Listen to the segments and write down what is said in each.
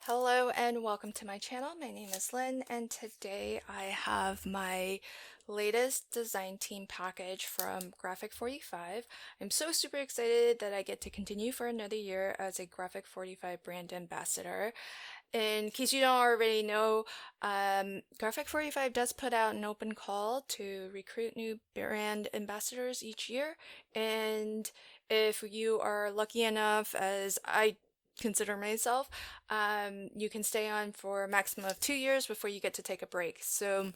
Hello and welcome to my channel. My name is Lynn and today I have my latest design team package from Graphic 45. I'm so super excited that I get to continue for another year as a Graphic 45 brand ambassador. In case you don't already know, Graphic 45 does put out an open call to recruit new brand ambassadors each year, and if you are lucky enough, as I consider myself, you can stay on for a maximum of 2 years before you get to take a break. So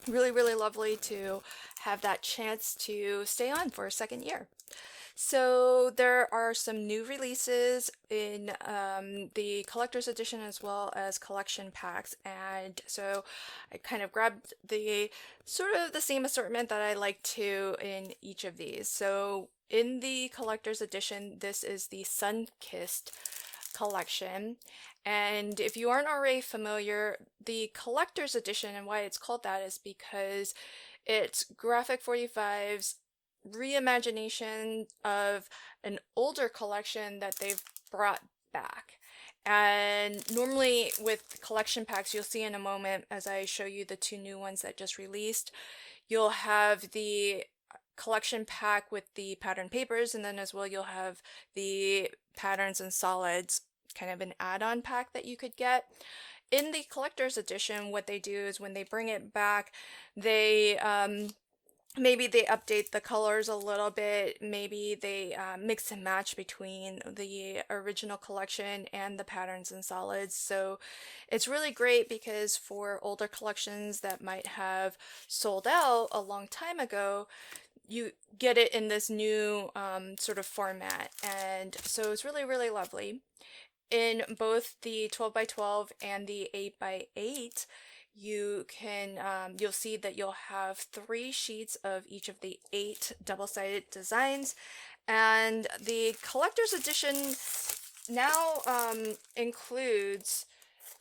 really, really lovely to have that chance to stay on for a second year. So there are some new releases in the collector's edition as well as collection packs, and so I kind of grabbed the sort of the same assortment that I like to in each of these. So in the collector's edition, this is the Sunkissed collection, and if you aren't already familiar, the collector's edition and why it's called that is because it's Graphic 45's reimagination of an older collection that they've brought back. And normally with collection packs, you'll see in a moment as I show you the two new ones that just released, you'll have the collection pack with the pattern papers, and then as well you'll have the patterns and solids, kind of an add-on pack that you could get. In the collector's edition, what they do is when they bring it back, they maybe they update the colors a little bit, maybe they mix and match between the original collection and the patterns and solids. So it's really great because for older collections that might have sold out a long time ago, you get it in this new sort of format, and so it's really, really lovely. In both the 12 by 12 and the 8 by 8, you can you'll see that you'll have 3 sheets of each of the 8 double-sided designs, and the collector's edition now includes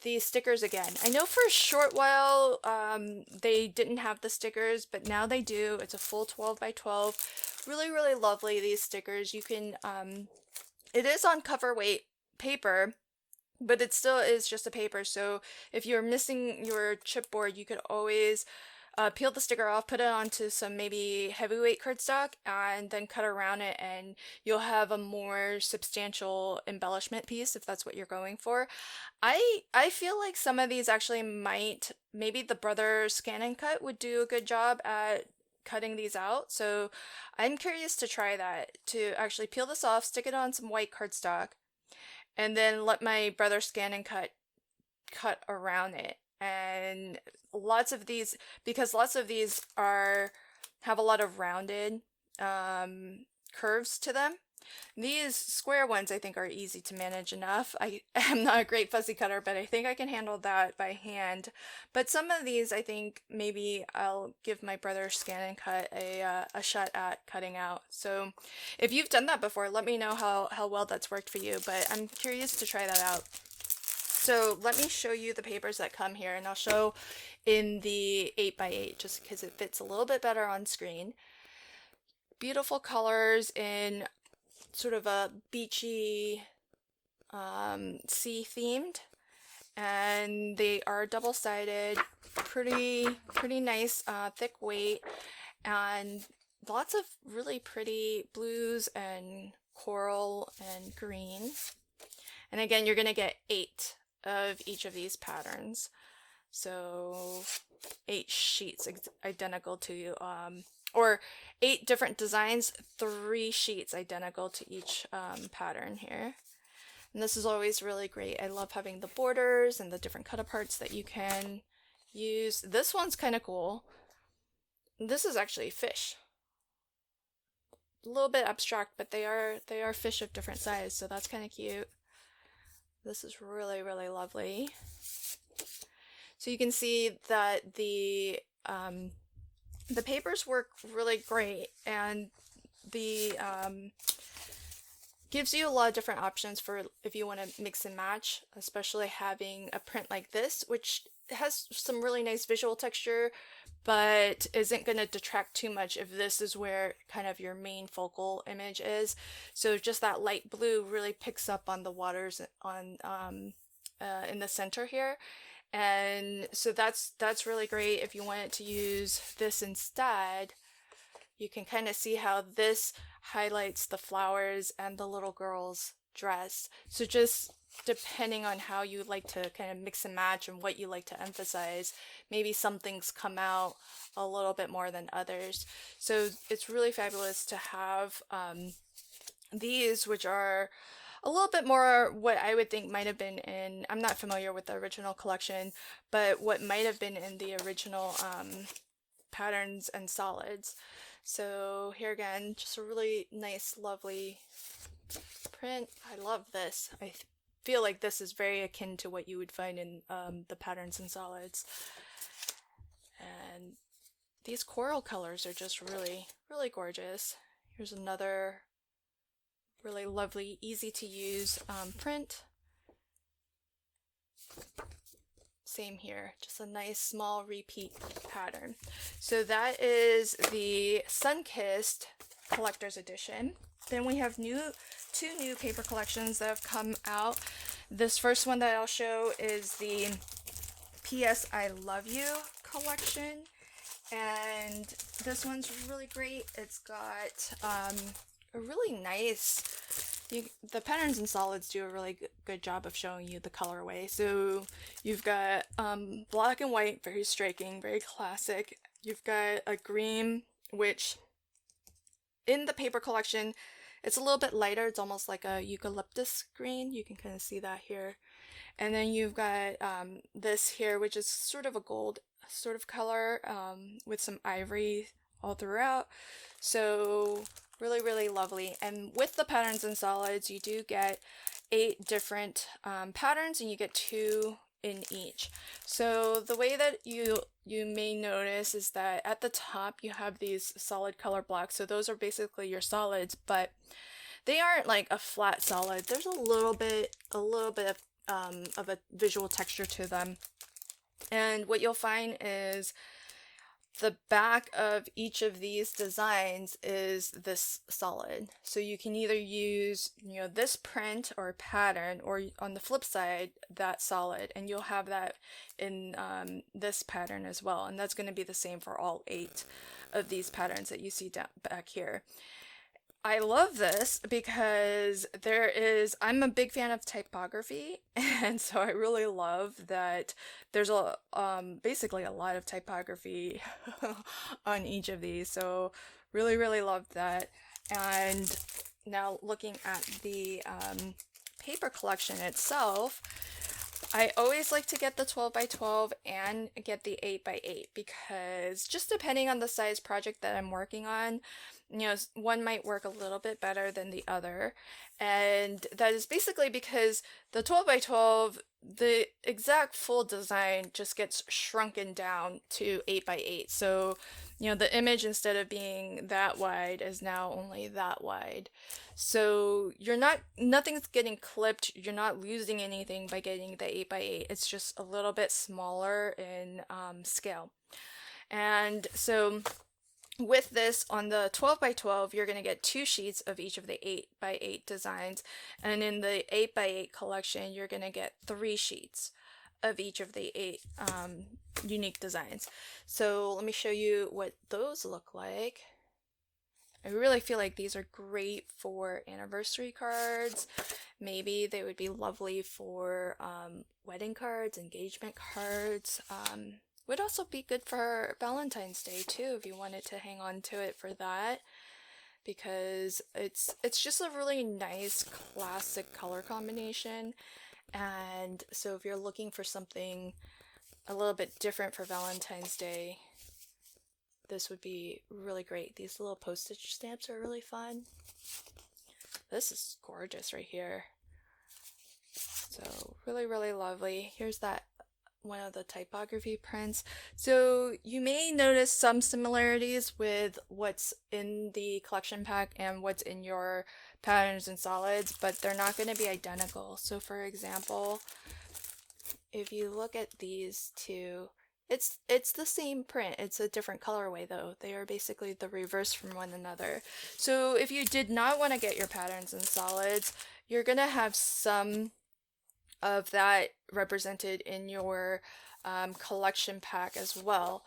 the stickers again. I know for a short while they didn't have the stickers, but now they do. It's a full 12 by 12. Really, really lovely, these stickers. You can it is on cover weight paper, but it still is just a paper, so if you're missing your chipboard, you could always peel the sticker off, put it onto some maybe heavyweight cardstock, and then cut around it, and you'll have a more substantial embellishment piece if that's what you're going for. I feel like some of these actually might, maybe the Brother Scan and Cut would do a good job at cutting these out, so I'm curious to try that, to actually peel this off, stick it on some white cardstock, and then let my Brother Scan and cut around it. And lots of these, because lots of these have a lot of rounded curves to them. These square ones I think are easy to manage enough. I am not a great fussy cutter, but I think I can handle that by hand. But some of these I think maybe I'll give my Brother Scan and Cut a shot at cutting out. So if you've done that before, let me know how well that's worked for you, but I'm curious to try that out. So let me show you the papers that come here, and I'll show in the 8 by 8 just because it fits a little bit better on screen. Beautiful colors in sort of a beachy sea themed, and they are double-sided, pretty nice thick weight, and lots of really pretty blues and coral and green. And again, you're gonna get 8 of each of these patterns, so 8 sheets identical to you, or 8 different designs, 3 sheets identical to each pattern here. And this is always really great. I love having the borders and the different cut aparts that you can use. This one's kind of cool. This is actually fish. A little bit abstract, but they are fish of different size, so that's kind of cute. This is really, really lovely. So you can see that the papers work really great, and the gives you a lot of different options for if you want to mix and match, especially having a print like this, which has some really nice visual texture, but isn't going to detract too much if this is where kind of your main focal image is. So just that light blue really picks up on the waters on in the center here. And so that's really great. If you wanted to use this instead, you can kind of see how this highlights the flowers and the little girl's dress. So just depending on how you like to kind of mix and match and what you like to emphasize, maybe some things come out a little bit more than others. So it's really fabulous to have these, which are a little bit more what I would think might have been in, I'm not familiar with the original collection, but what might have been in the original patterns and solids. So here again, just a really nice, lovely print. I love this. I feel like this is very akin to what you would find in the patterns and solids. And these coral colors are just really, really gorgeous. Here's another really lovely, easy to use print. Same here, just a nice small repeat pattern. So that is the Sunkissed Collector's Edition. Then we have two new paper collections that have come out. This first one that I'll show is the P.S. I Love You collection. And this one's really great. It's got a really nice, the patterns and solids do a really good job of showing you the colorway. So you've got black and white, very striking, very classic. You've got a green, which in the paper collection, it's a little bit lighter. It's almost like a eucalyptus green. You can kind of see that here. And then you've got this here, which is sort of a gold sort of color with some ivory all throughout. So really, really lovely. And with the patterns and solids, you do get 8 different patterns, and you get 2 in each. So the way that you may notice is that at the top you have these solid color blocks. So those are basically your solids, but they aren't like a flat solid. There's a little bit of a visual texture to them. And what you'll find is the back of each of these designs is this solid. So you can either use, this print or pattern, or on the flip side, that solid, and you'll have that in this pattern as well. And that's going to be the same for all 8 of these patterns that you see back here. I love this because I'm a big fan of typography, and so I really love that there's basically a lot of typography on each of these. So really, really love that. And now looking at the paper collection itself, I always like to get the 12 by 12 and get the 8 by 8 because just depending on the size project that I'm working on, one might work a little bit better than the other. And that is basically because the 12 by 12, the exact full design just gets shrunken down to 8 by 8. So, the image, instead of being that wide, is now only that wide. So nothing's getting clipped. You're not losing anything by getting the 8 by 8. It's just a little bit smaller in scale. And so with this, on the 12 by 12, you're going to get 2 sheets of each of the 8 by 8 designs. And in the 8 by 8 collection, you're going to get 3 sheets of each of the 8 unique designs. So let me show you what those look like. I really feel like these are great for anniversary cards. Maybe they would be lovely for wedding cards, engagement cards. Would also be good for Valentine's Day too, if you wanted to hang on to it for that, because it's just a really nice classic color combination. And so if you're looking for something a little bit different for Valentine's Day, this would be really great. These little postage stamps are really fun. This is gorgeous right here. So really, really lovely. Here's that one of the typography prints. So you may notice some similarities with what's in the collection pack and what's in your patterns and solids, but they're not going to be identical. So for example, if you look at these two, it's the same print. It's a different colorway though. They are basically the reverse from one another. So if you did not want to get your patterns and solids, you're going to have some of that represented in your collection pack as well.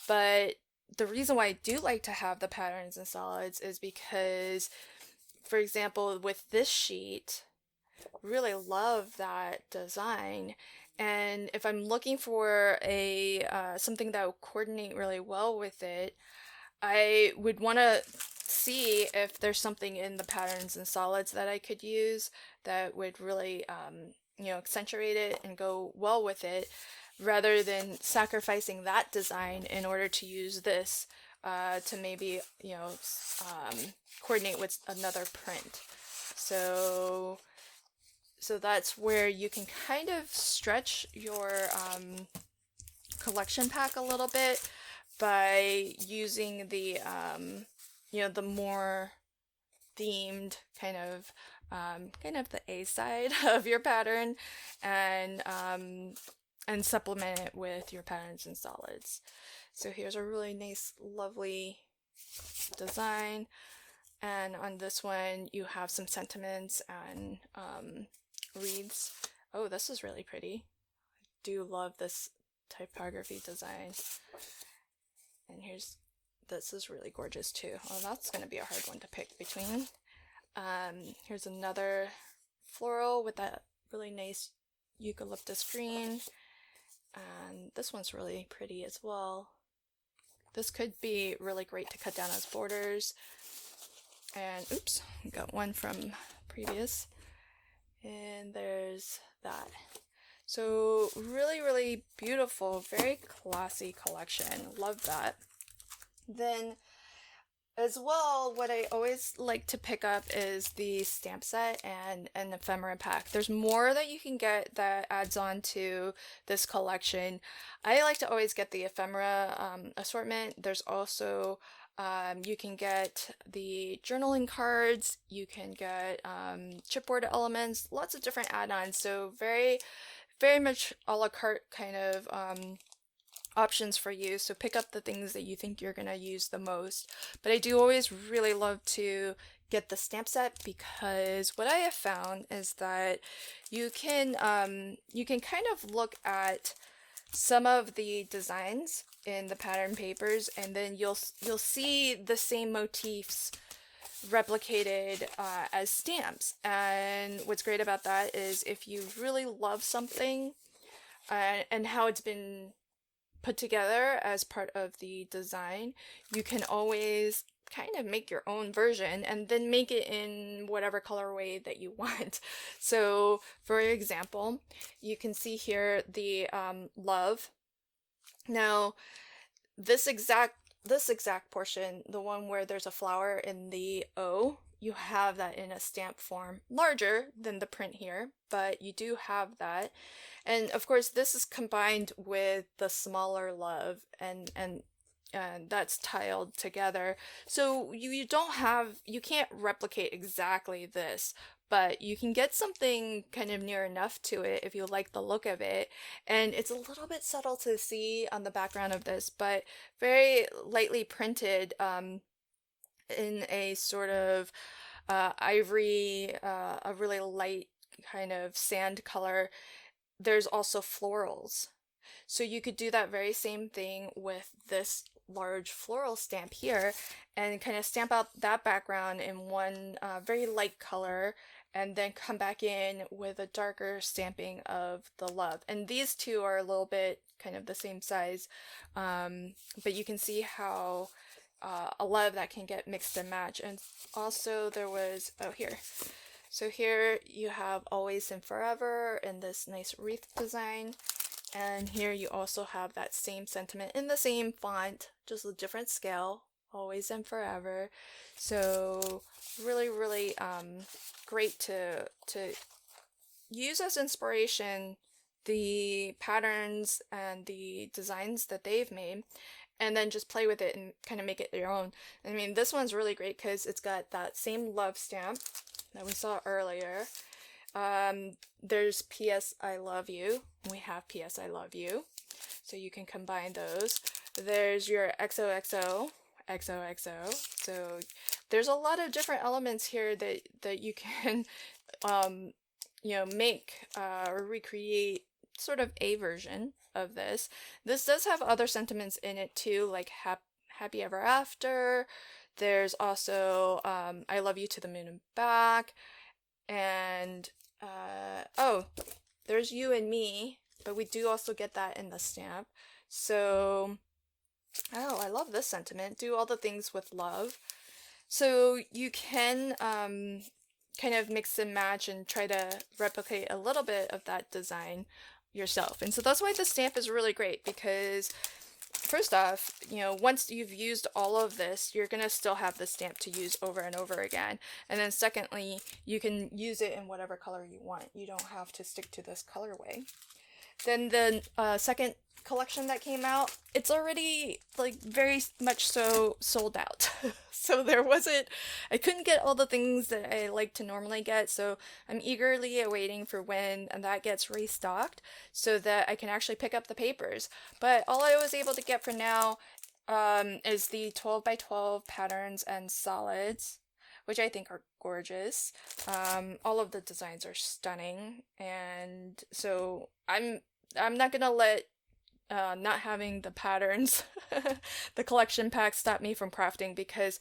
But the reason why I do like to have the patterns and solids is because, for example, with this sheet, really love that design. And if I'm looking for a something that would coordinate really well with it, I would want to see if there's something in the patterns and solids that I could use that would really, accentuate it and go well with it, rather than sacrificing that design in order to use this to maybe, coordinate with another print. So that's where you can kind of stretch your collection pack a little bit by using the more themed kind of the A side of your pattern, and supplement it with your patterns and solids. So here's a really nice, lovely design. And on this one, you have some sentiments and wreaths. Oh, this is really pretty. I do love this typography design. And this is really gorgeous too. Oh, that's going to be a hard one to pick between. Here's another floral with that really nice eucalyptus green. And this one's really pretty as well. This could be really great to cut down as borders. And oops, got one from previous. And there's that. So really, really beautiful, very classy collection. Love that. Then as well, what I always like to pick up is the stamp set and an ephemera pack. There's more that you can get that adds on to this collection. I like to always get the ephemera assortment. There's also you can get the journaling cards, you can get chipboard elements, lots of different add-ons. So very, very much a la carte kind of options for you. So pick up the things that you think you're gonna use the most. But I do always really love to get the stamp set, because what I have found is that you can kind of look at some of the designs in the pattern papers, and then you'll see the same motifs replicated as stamps. And what's great about that is if you really love something and how it's been put together as part of the design, you can always kind of make your own version and then make it in whatever colorway that you want. So for example, you can see here the love. Now this exact portion, the one where there's a flower in the O, you have that in a stamp form, larger than the print here, but you do have that. And of course this is combined with the smaller love, and that's tiled together. So you can't replicate exactly this, but you can get something kind of near enough to it if you like the look of it. And it's a little bit subtle to see on the background of this, but very lightly printed in a sort of ivory, a really light kind of sand color. There's also florals. So you could do that very same thing with this large floral stamp here and kind of stamp out that background in one very light color, and then come back in with a darker stamping of the love. And these two are a little bit kind of the same size, but you can see how a lot of that can get mixed and matched. And also there was, so here you have Always and Forever in this nice wreath design. And here you also have that same sentiment in the same font, just a different scale, Always and Forever. So really, really great to use as inspiration the patterns and the designs that they've made, and then just play with it and kind of make it your own. I mean, this one's really great because it's got that same love stamp that we saw earlier. There's P.S. I Love You. We have P.S. I Love You. So you can combine those. There's your XOXO, XOXO. So there's a lot of different elements here that you can make or recreate sort of a version of this. This does have other sentiments in it too, like happy ever after. There's also I love you to the moon and back. And oh, there's you and me, but we do also get that in the stamp. So, oh, I love this sentiment. Do all the things with love. So you can kind of mix and match and try to replicate a little bit of that design yourself. And so that's why the stamp is really great, because first off, once you've used all of this, you're going to still have the stamp to use over and over again. And then secondly, you can use it in whatever color you want. You don't have to stick to this colorway. Then the second collection that came out, it's already like very much so sold out. So I couldn't get all the things that I like to normally get, so I'm eagerly awaiting for when that gets restocked so that I can actually pick up the papers. But all I was able to get for now is the 12 by 12 patterns and solids, which I think are gorgeous. All of the designs are stunning, and so I'm not gonna let not having the patterns, the collection pack, stop me from crafting, because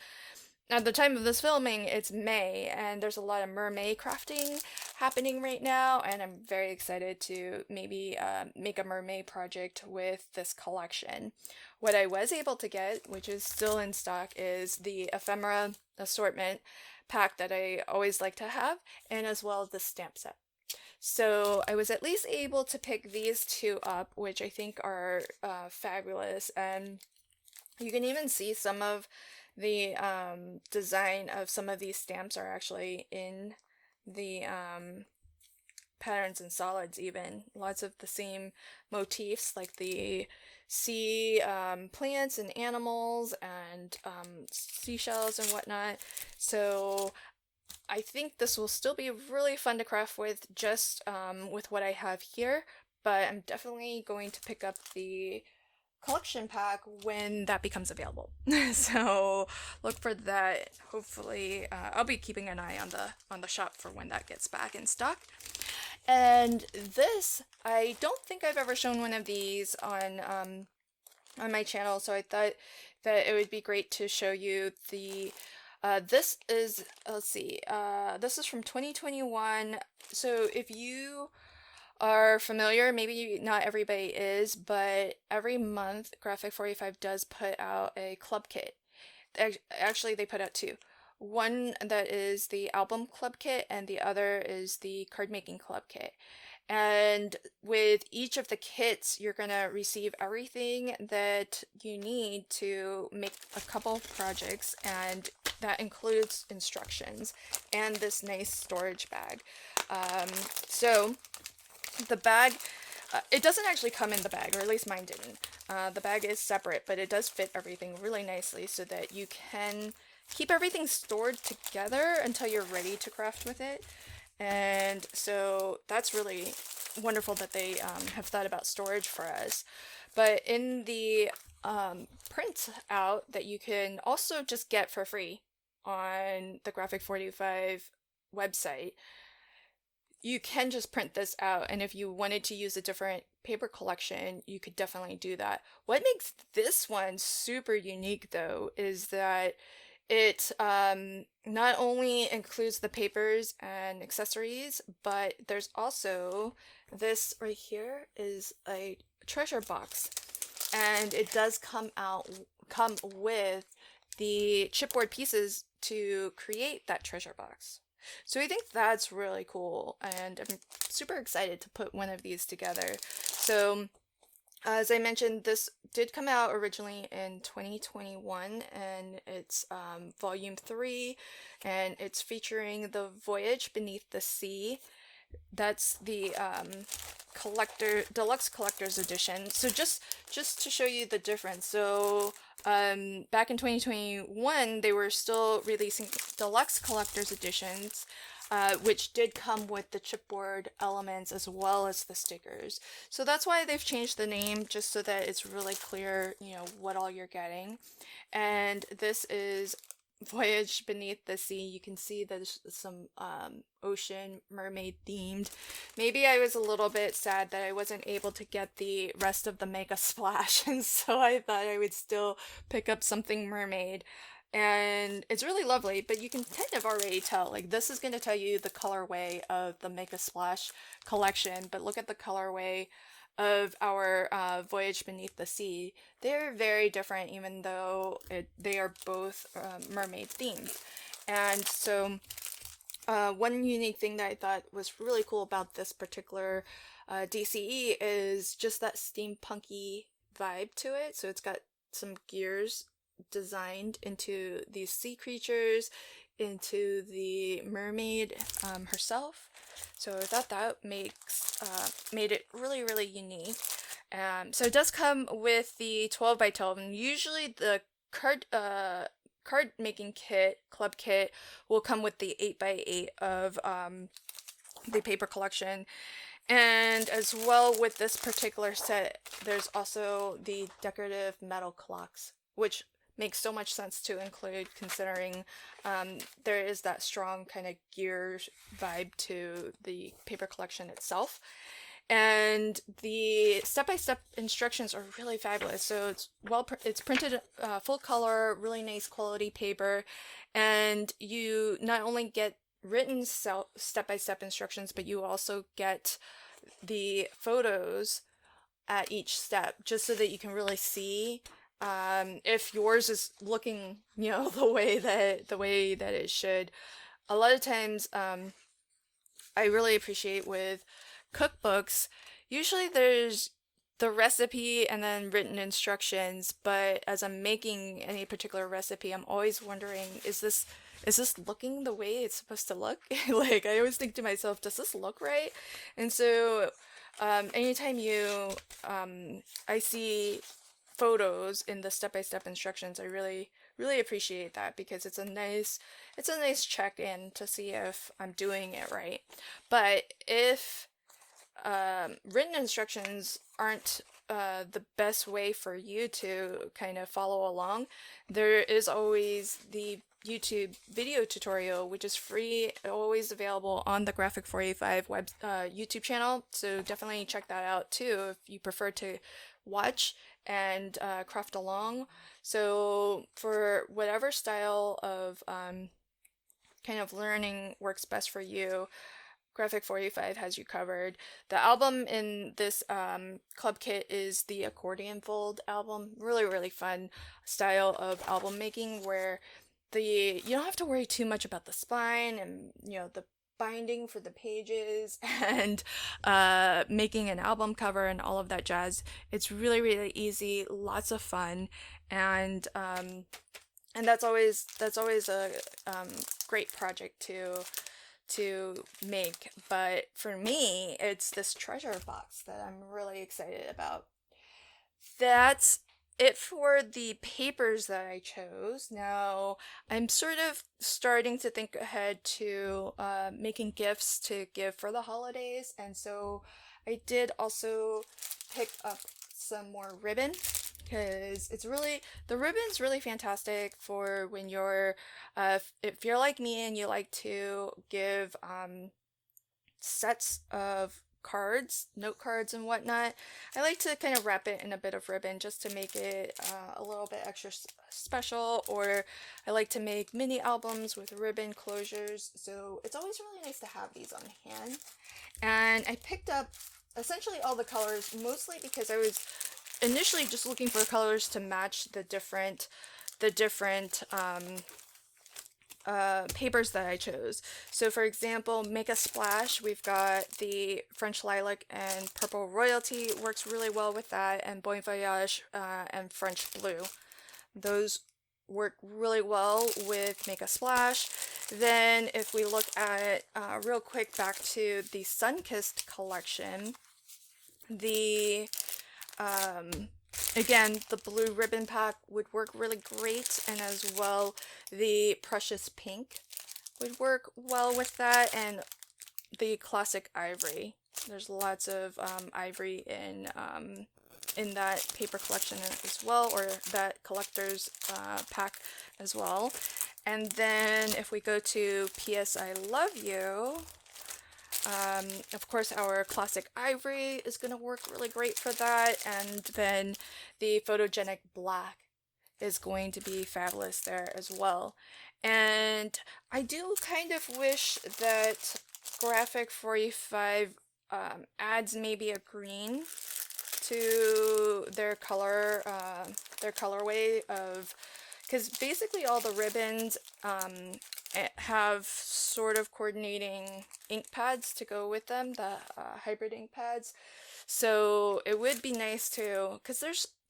at the time of this filming, it's May, and there's a lot of mermaid crafting happening right now, and I'm very excited to maybe make a mermaid project with this collection. What I was able to get, which is still in stock, is the ephemera assortment pack that I always like to have, and as well as the stamp set. So I was at least able to pick these two up, which I think are fabulous. And you can even see some of the design of some of these stamps are actually in the patterns and solids even. Lots of the same motifs, like the sea plants and animals and seashells and whatnot. So I think this will still be really fun to craft with, just with what I have here, but I'm definitely going to pick up the collection pack when that becomes available. So look for that. Hopefully, I'll be keeping an eye on the shop for when that gets back in stock. And this, I don't think I've ever shown one of these on my channel, so I thought that it would be great to show you the this is, let's see, this is from 2021. So if you are familiar, maybe not everybody is, but every month Graphic 45 does put out a club kit. Actually, they put out two. One that is the album club kit, and the other is the card making club kit. And with each of the kits, you're going to receive everything that you need to make a couple projects, and that includes instructions and this nice storage bag. So the bag, it doesn't actually come in the bag, or at least mine didn't. The bag is separate, but it does fit everything really nicely so that you can keep everything stored together until you're ready to craft with it. And so that's really wonderful that they have thought about storage for us. But in the print out that you can also just get for free on the Graphic 45 website, you can just print this out, and if you wanted to use a different paper collection, you could definitely do that. What makes this one super unique, though, is that it not only includes the papers and accessories, but there's also this right here is a treasure box, and it does come with the chipboard pieces to create that treasure box. So I think that's really cool, and I'm super excited to put one of these together. So as I mentioned, this did come out originally in 2021, and it's volume 3, and it's featuring the Voyage Beneath the Sea. That's the deluxe collector's edition. So just to show you the difference. So back in 2021, they were still releasing deluxe collector's editions, which did come with the chipboard elements as well as the stickers. So that's why they've changed the name, just so that it's really clear, what all you're getting. And this is Voyage Beneath the Sea. You can see there's some ocean mermaid themed. Maybe I was a little bit sad that I wasn't able to get the rest of the Mega Splash, and so I thought I would still pick up something mermaid. And it's really lovely, but you can kind of already tell, like, this is going to tell you the colorway of the Mega Splash collection, but look at the colorway of our Voyage Beneath the Sea. They're very different, even though they are both mermaid themed. And so one unique thing that I thought was really cool about this particular DCE is just that steampunky vibe to it. So it's got some gears designed into these sea creatures, into the mermaid herself. So I thought that made it really, really unique. So it does come with the 12 by 12, and usually the card making kit, club kit, will come with the 8 by 8 of the paper collection. And as well with this particular set, there's also the decorative metal clocks, which makes so much sense to include, considering there is that strong kind of gear vibe to the paper collection itself. And the step-by-step instructions are really fabulous. So it's printed full color, really nice quality paper, and you not only get written step-by-step instructions, but you also get the photos at each step, just so that you can really see if yours is looking, the way that it should. A lot of times, I really appreciate with cookbooks, usually there's the recipe and then written instructions, but as I'm making any particular recipe, I'm always wondering, is this looking the way it's supposed to look? Like, I always think to myself, does this look right? And so anytime I see photos in the step-by-step instructions, I really appreciate that, because it's a nice check-in to see if I'm doing it right. But if written instructions aren't the best way for you to kind of follow along, there is always the YouTube video tutorial, which is free, always available on the Graphic 485 YouTube channel. So definitely check that out too if you prefer to watch and craft along. So for whatever style of kind of learning works best for you, Graphic 485 has you covered. The album in this club kit is the accordion fold album. Really, really fun style of album making, where you don't have to worry too much about the spine and the binding for the pages and making an album cover and all of that jazz. It's really, really easy, lots of fun, and that's always a great project to make. But for me, it's this treasure box that I'm really excited about. That's it for the papers that I chose. Now, I'm sort of starting to think ahead to making gifts to give for the holidays, and so I did also pick up some more ribbon, because the ribbon's really fantastic for when you're if you're like me and you like to give sets of cards, note cards and whatnot. I like to kind of wrap it in a bit of ribbon just to make it a little bit extra special, or I like to make mini albums with ribbon closures, so it's always really nice to have these on hand. And I picked up essentially all the colors, mostly because I was initially just looking for colors to match the different papers that I chose. So for example, Make a Splash, we've got the French Lilac and Purple Royalty, works really well with that, and Bon Voyage and French Blue. Those work really well with Make a Splash. Then if we look at real quick back to the Sunkissed collection, again, the blue ribbon pack would work really great, and as well the Precious Pink would work well with that, and the Classic Ivory. There's lots of ivory in that paper collection as well, or that collector's pack as well. And then if we go to P.S. I Love You, of course our classic ivory is going to work really great for that. And then the photogenic black is going to be fabulous there as well. And I do kind of wish that Graphic 45 adds maybe a green to their colorway of, because basically all the ribbons have sort of coordinating ink pads to go with them, the hybrid ink pads. So it would be nice to, because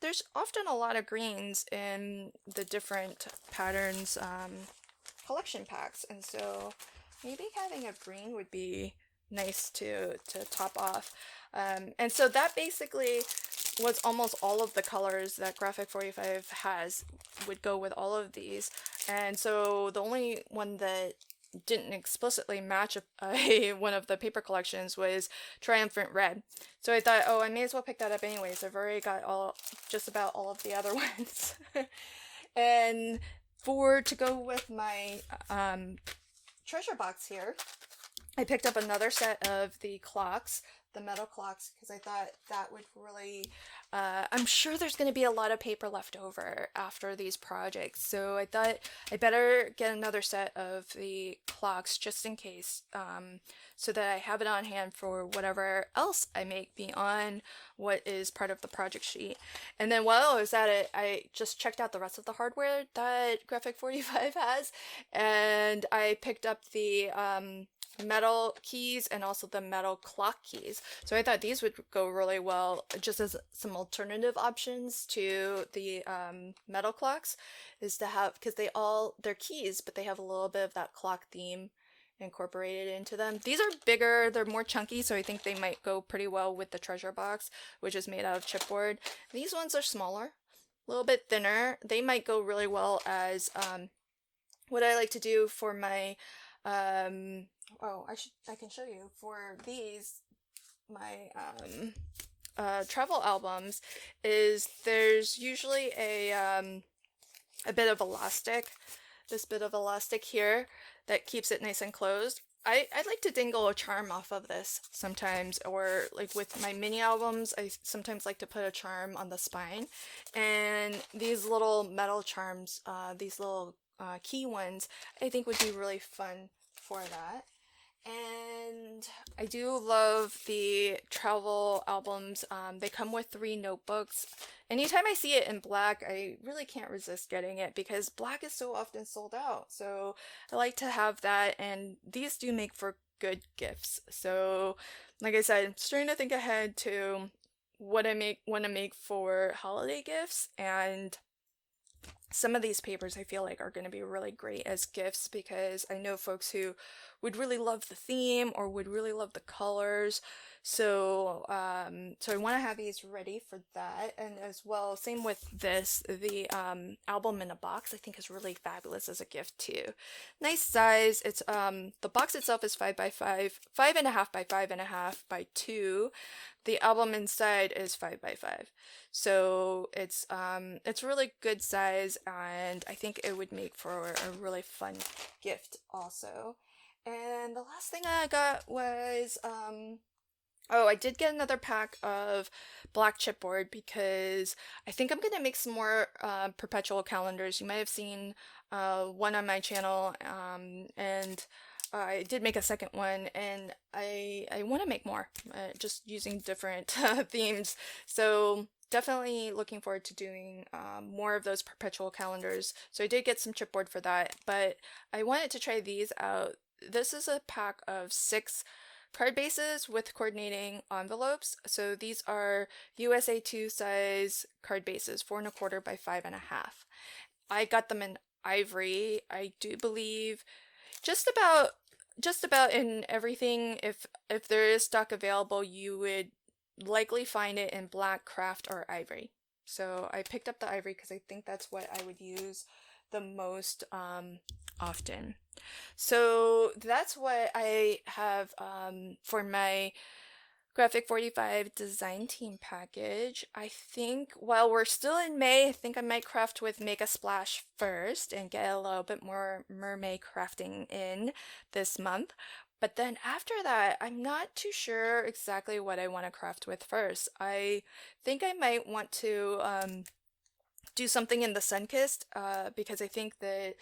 there's often a lot of greens in the different patterns collection packs, and so maybe having a green would be nice to top off. And so that basically was almost all of the colors that Graphic 45 has would go with all of these. And so the only one that didn't explicitly match one of the paper collections was Triumphant Red. So I thought, oh, I may as well pick that up anyways. I've already got just about all of the other ones. And to go with my treasure box here, I picked up another set of the clocks, the metal clocks, because I thought that would really, I'm sure there's going to be a lot of paper left over after these projects, so I thought I better get another set of the clocks just in case, so that I have it on hand for whatever else I make beyond what is part of the project sheet. And then while I was at it, I just checked out the rest of the hardware that Graphic 45 has, and I picked up the metal keys and also the metal clock keys. So I thought these would go really well just as some alternative options to the metal clocks, is to have, because they're keys, but they have a little bit of that clock theme incorporated into them. These are bigger, they're more chunky, so I think they might go pretty well with the treasure box, which is made out of chipboard. These ones are smaller, a little bit thinner. They might go really well as what I like to do for my I can show you for these, my travel albums, is there's usually a bit of elastic, this bit of elastic here that keeps it nice and closed. I like to dangle a charm off of this sometimes, or like with my mini albums, I sometimes like to put a charm on the spine, and these little metal charms, these little key ones, I think would be really fun for that. And I do love the travel albums. They come with 3 notebooks. Anytime I see it in black, I really can't resist getting it because black is so often sold out. So I like to have that, and these do make for good gifts. So like I said, I'm starting to think ahead to what I want to make for holiday gifts, and some of these papers I feel like are going to be really great as gifts because I know folks who would really love the theme or would really love the colors. So so I want to have these ready for that. And as well, same with this, the album in a box I think is really fabulous as a gift too. Nice size. It's the box itself is 5 by 5, 5.5 by 5.5 by 2. The album inside is 5 by 5. So it's really good size, and I think it would make for a really fun gift also. And the last thing I got was I did get another pack of black chipboard because I think I'm gonna make some more perpetual calendars. You might have seen one on my channel, and I did make a second one, and I want to make more, just using different themes. So definitely looking forward to doing more of those perpetual calendars. So I did get some chipboard for that, but I wanted to try these out. This is a pack of 6 card bases with coordinating envelopes. So these are USA 2 size card bases, 4.25 by 5.5. I got them in ivory. I do believe just about in everything, if there is stock available, you would likely find it in black, craft, or ivory. So I picked up the ivory because I think that's what I would use the most often. So that's what I have for my Graphic 45 design team package. I think while we're still in May, I think I might craft with Make a Splash first and get a little bit more mermaid crafting in this month. But then after that, I'm not too sure exactly what I want to craft with first. I think I might want to do something in the Sunkissed because I think that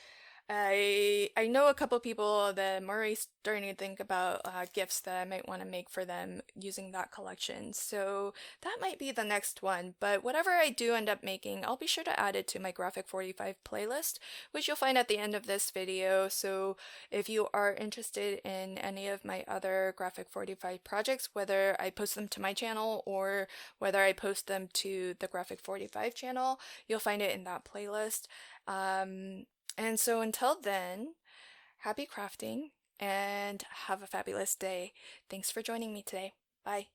I know a couple people that I'm already starting to think about gifts that I might want to make for them using that collection. So that might be the next one. But whatever I do end up making, I'll be sure to add it to my Graphic 45 playlist, which you'll find at the end of this video. So if you are interested in any of my other Graphic 45 projects, whether I post them to my channel or whether I post them to the Graphic 45 channel, you'll find it in that playlist. And so until then, happy crafting and have a fabulous day. Thanks for joining me today. Bye.